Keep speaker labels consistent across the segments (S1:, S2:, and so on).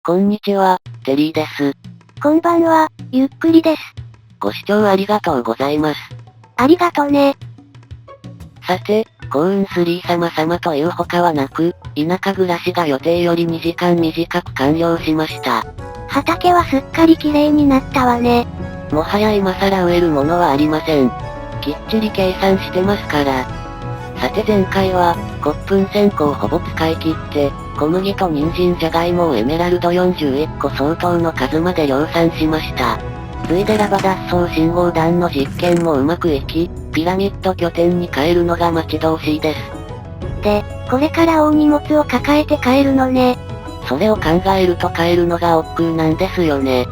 S1: こんにちは、テリーです。
S2: こんばんは、ゆっくりです。
S1: ご視聴ありがとうございます。
S2: ありがとね。
S1: さて、幸運3様様という他はなく、田舎暮らしが予定より2時間短く完了しました。
S2: 畑はすっかり綺麗になったわね。
S1: もはや今更植えるものはありません。きっちり計算してますから。さて前回は、骨粉線香をほぼ使い切って、小麦と人参じゃがいもをエメラルド41個相当の数まで量産しました。ついでラバ脱走信号弾の実験もうまくいき、ピラミッド拠点に帰るのが待ち遠しいです。
S2: で、これから大荷物を抱えて帰るのね。
S1: それを考えると帰るのが億劫なんですよね。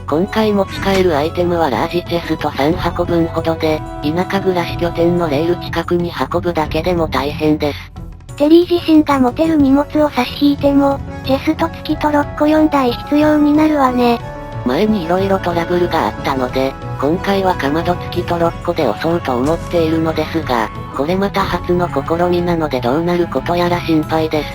S1: 今回持ち帰るアイテムはラージチェスト3箱分ほどで、田舎暮らし拠点のレール近くに運ぶだけでも大変です。
S2: テリー自身が持てる荷物を差し引いても、チェスト付きトロッコ4台必要になるわね。
S1: 前に色々トラブルがあったので、今回はかまど付きトロッコで押そうと思っているのですが、これまた初の試みなのでどうなることやら心配です。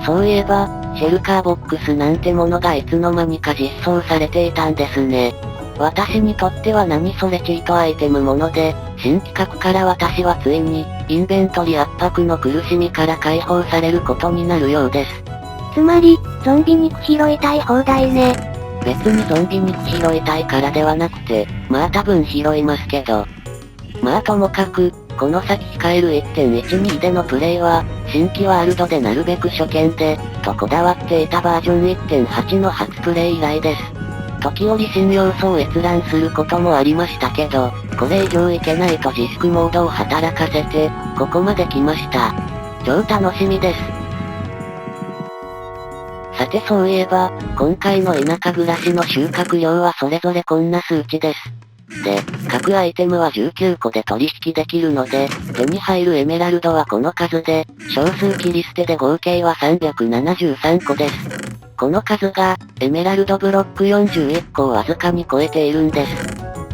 S1: そういえば、シェルカーボックスなんてものがいつの間にか実装されていたんですね。私にとっては何それチートアイテムもので、新企画から私はついに、インベントリ圧迫の苦しみから解放されることになるようです。
S2: つまり、ゾンビ肉拾いたい放題ね。
S1: 別にゾンビ肉拾いたいからではなくて、まあ多分拾いますけど。まあともかく、この先控える 1.12 でのプレイは、新規ワールドでなるべく初見で、とこだわっていたバージョン 1.8 の初プレイ以来です。時折新要素を閲覧することもありましたけど、これ以上いけないと自粛モードを働かせて、ここまで来ました。超楽しみです。さてそういえば、今回の田舎暮らしの収穫量はそれぞれこんな数値です。で、各アイテムは19個で取引できるので、手に入るエメラルドはこの数で、少数切り捨てで合計は373個です。この数が、エメラルドブロック41個をわずかに超えているんです。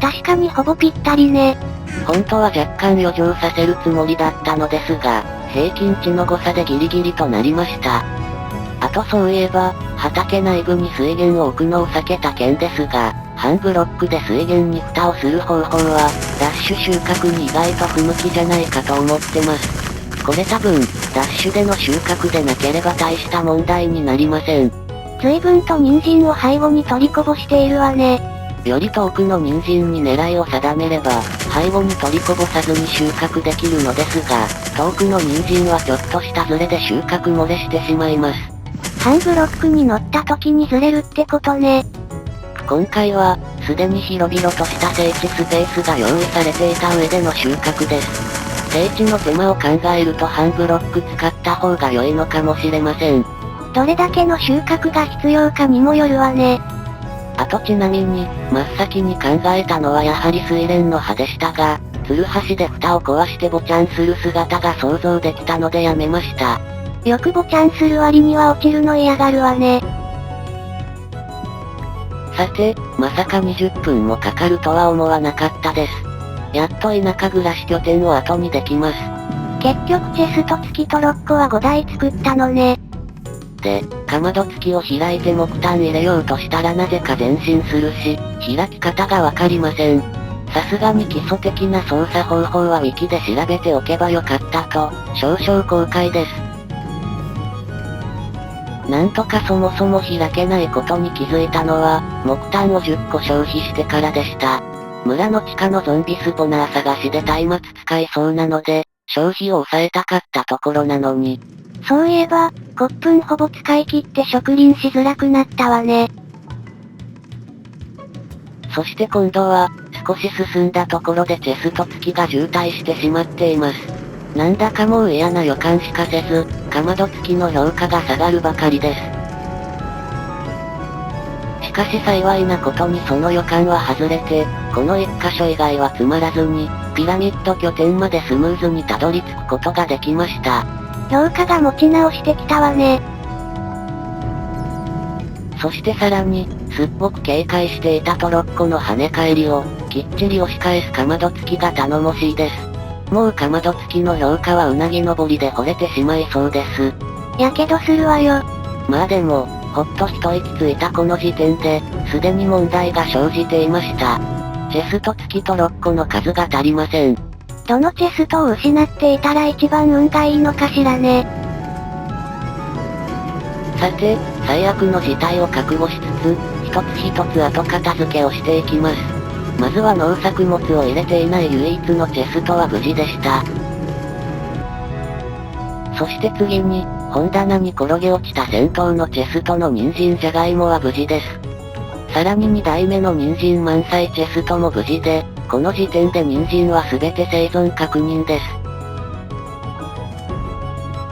S2: 確かにほぼぴったりね。
S1: 本当は若干余剰させるつもりだったのですが、平均値の誤差でギリギリとなりました。あとそういえば、畑内部に水源を置くのを避けた件ですが、半ブロックで水源に蓋をする方法は、ラッシュ収穫に意外と不向きじゃないかと思ってます。これ多分、ラッシュでの収穫でなければ大した問題になりません。
S2: 随分と人参を背後に取りこぼしているわね。
S1: より遠くの人参に狙いを定めれば、背後に取りこぼさずに収穫できるのですが、遠くの人参はちょっとしたズレで収穫漏れしてしまいます。
S2: 半ブロックに乗った時にずれるってことね。
S1: 今回は、すでに広々とした整地スペースが用意されていた上での収穫です。整地の手間を考えると半ブロック使った方が良いのかもしれません。
S2: どれだけの収穫が必要かにもよるわね。
S1: あとちなみに、真っ先に考えたのはやはり水蓮の葉でしたが、ツルハシで蓋を壊してボチャンする姿が想像できたのでやめました。
S2: よくボチャンする割には落ちるの嫌がるわね。
S1: さて、まさか20分もかかるとは思わなかったです。やっと田舎暮らし拠点を後にできます。
S2: 結局チェスト付きトロッコは5台作ったのね。
S1: で、かまど付きを開いて木炭入れようとしたらなぜか前進するし、開き方がわかりません。さすがに基礎的な操作方法は Wiki で調べておけばよかったと、少々後悔です。なんとかそもそも開けないことに気づいたのは、木炭を10個消費してからでした。村の地下のゾンビスポナー探しで松明使いそうなので、消費を抑えたかったところなのに。
S2: そういえば、骨粉ほぼ使い切って植林しづらくなったわね。
S1: そして今度は、少し進んだところでチェスト付きが渋滞してしまっています。なんだかもう嫌な予感しかせず、かまど付きの評価が下がるばかりです。しかし幸いなことにその予感は外れて、この一箇所以外はつまらずに、ピラミッド拠点までスムーズにたどり着くことができました。
S2: 評価が持ち直してきたわね。
S1: そしてさらに、すっごく警戒していたトロッコの跳ね返りを、きっちり押し返すかまど付きが頼もしいです。もうかまど付きの評価はうなぎ登りで惚れてしまいそうです。
S2: やけどするわよ。
S1: まあでも、ほっと一息ついたこの時点で、すでに問題が生じていました。チェスト付きと6個の数が足りません。
S2: どのチェストを失っていたら一番運がいいのかしらね。
S1: さて、最悪の事態を覚悟しつつ、一つ一つ後片付けをしていきます。まずは農作物を入れていない唯一のチェストは無事でした。そして次に、本棚に転げ落ちた先頭のチェストの人参じゃがいもは無事です。さらに2台目の人参満載チェストも無事で、この時点で人参は全て生存確認です。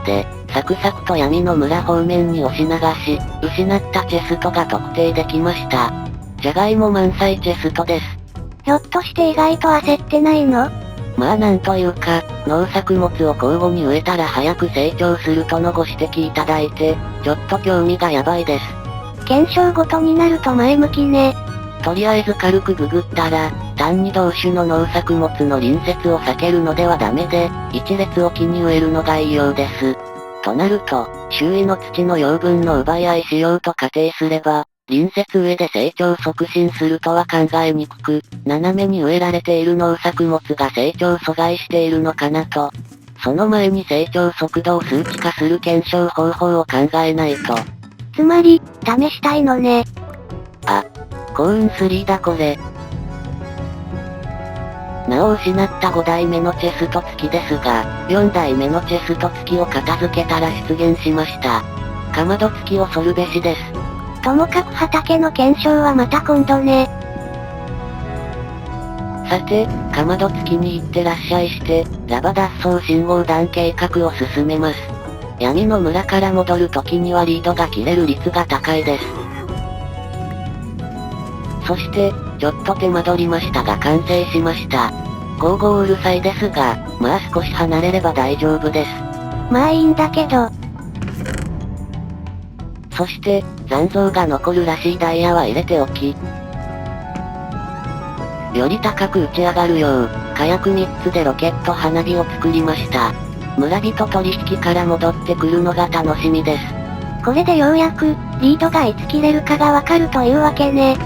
S1: で、サクサクと闇の村方面に押し流し、失ったチェストが特定できました。じゃがいも満載チェストです。
S2: ひょっとして意外と焦ってないの？
S1: まあなんというか、農作物を交互に植えたら早く成長するとのご指摘いただいて、ちょっと興味がやばいです。
S2: 検証ごとになると前向きね。
S1: とりあえず軽くググったら、単に同種の農作物の隣接を避けるのではダメで、一列置きに植えるのがいいようです。となると、周囲の土の養分の奪い合いしようと仮定すれば、隣接植えで成長促進するとは考えにくく、斜めに植えられている農作物が成長阻害しているのかなと。その前に成長速度を数値化する検証方法を考えないと。
S2: つまり、試したいのね。
S1: あ、幸運3だこれ。なお失った5台目のチェスト付きですが、4台目のチェスト付きを片付けたら出現しました。かまど付き恐るべしです。
S2: ともかく畑の検証はまた今度ね。
S1: さて、かまど付きに行ってらっしゃいして、ラバ脱走信号弾計画を進めます。闇の村から戻る時にはリードが切れる率が高いです。そして、ちょっと手間取りましたが完成しました。ゴーゴーうるさいですが、まあ少し離れれば大丈夫です。
S2: まあいいんだけど。
S1: そして、残像が残るらしいダイヤは入れておき、より高く打ち上がるよう、火薬3つでロケット花火を作りました。村人取引から戻ってくるのが楽しみです。
S2: これでようやく、リードがいつ切れるかがわかるというわけね。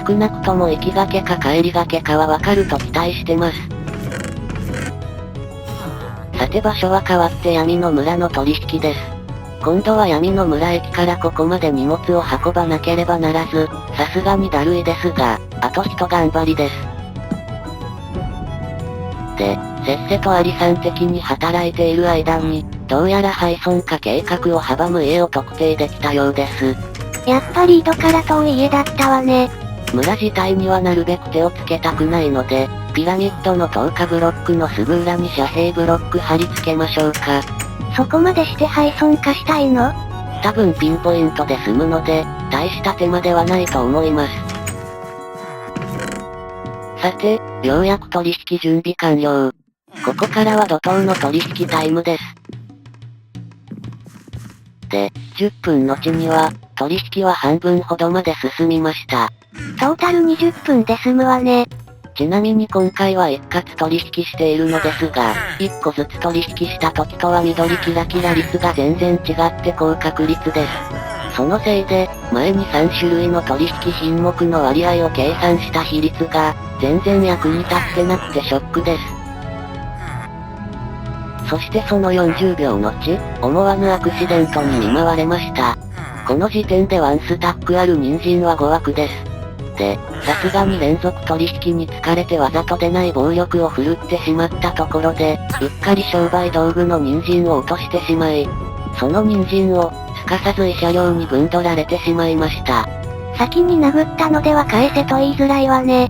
S1: 少なくとも行きがけか帰りがけかはわかると期待してます。さて場所は変わって闇の村の取引です。今度は闇の村駅からここまで荷物を運ばなければならず、さすがにだるいですが、あと一頑張りです。で、せっせとアリさん的に働いている間に、どうやら廃村化計画を阻む家を特定できたようです。
S2: やっぱり井戸から遠い家だったわね。
S1: 村自体にはなるべく手をつけたくないので、ピラミッドの透過ブロックのすぐ裏に遮蔽ブロック貼り付けましょうか。
S2: そこまでして廃村化したいの？
S1: 多分ピンポイントで済むので、大した手間ではないと思います。さて、ようやく取引準備完了。ここからは怒涛の取引タイムです。で、10分後には、取引は半分ほどまで進みました。
S2: トータル20分で済むわね。
S1: ちなみに今回は一括取引しているのですが、1個ずつ取引した時とは緑キラキラ率が全然違って高確率です。そのせいで、前に3種類の取引品目の割合を計算した比率が、全然役に立ってなくてショックです。そしてその40秒後、思わぬアクシデントに見舞われました。この時点でワンスタックある人参は5枠です。で、さすがに連続取引に疲れてわざとでない暴力を振るってしまったところで、うっかり商売道具の人参を落としてしまい、その人参を、すかさず慰謝料に分取られてしまいました。
S2: 先に殴ったのでは返せと言いづらいわね。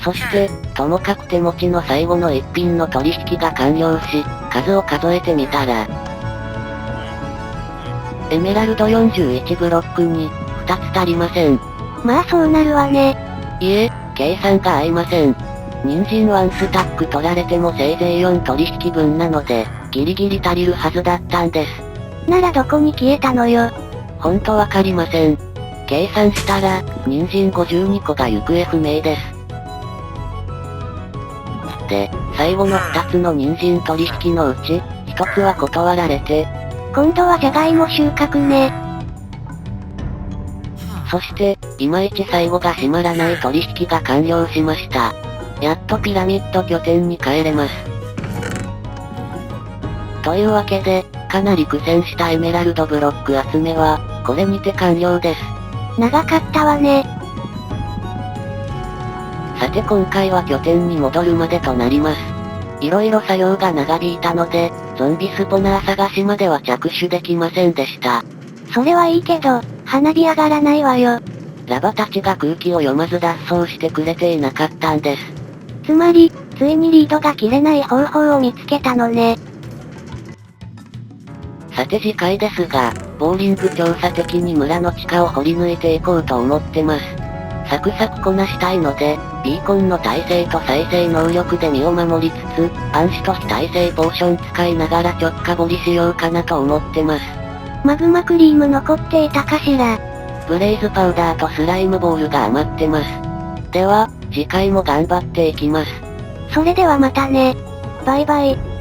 S1: そして、ともかく手持ちの最後の一品の取引が完了し、数を数えてみたら、エメラルド41ブロックに、2つ足りません。
S2: まあそうなるわね。
S1: いえ、計算が合いません。人参ワンスタック取られてもせいぜい4取引分なので、ギリギリ足りるはずだったんです。
S2: ならどこに消えたのよ。
S1: ほんとわかりません。計算したら、人参52個が行方不明です。で、最後の2つの人参取引のうち、1つは断られて、
S2: 今度はじゃがいも収穫ね。
S1: そして、いまいち最後が閉まらない取引が完了しました。やっとピラミッド拠点に帰れます。というわけで、かなり苦戦したエメラルドブロック集めは、これにて完了です。
S2: 長かったわね。
S1: さて今回は拠点に戻るまでとなります。色々作業が長引いたので、ゾンビスポナー探しまでは着手できませんでした。
S2: それはいいけど、花火上がらないわよ。
S1: ラバたちが空気を読まず脱走してくれていなかったんです。
S2: つまり、ついにリードが切れない方法を見つけたのね。
S1: さて次回ですが、ボーリング調査的に村の地下を掘り抜いていこうと思ってます。サクサクこなしたいので、ビーコンの耐性と再生能力で身を守りつつ、暗視と非耐性ポーション使いながらちょっか掘りしようかなと思ってます。
S2: マグマクリーム残っていたかしら。
S1: ブレイズパウダーとスライムボールが余ってます。では、次回も頑張っていきます。
S2: それではまたね。バイバイ。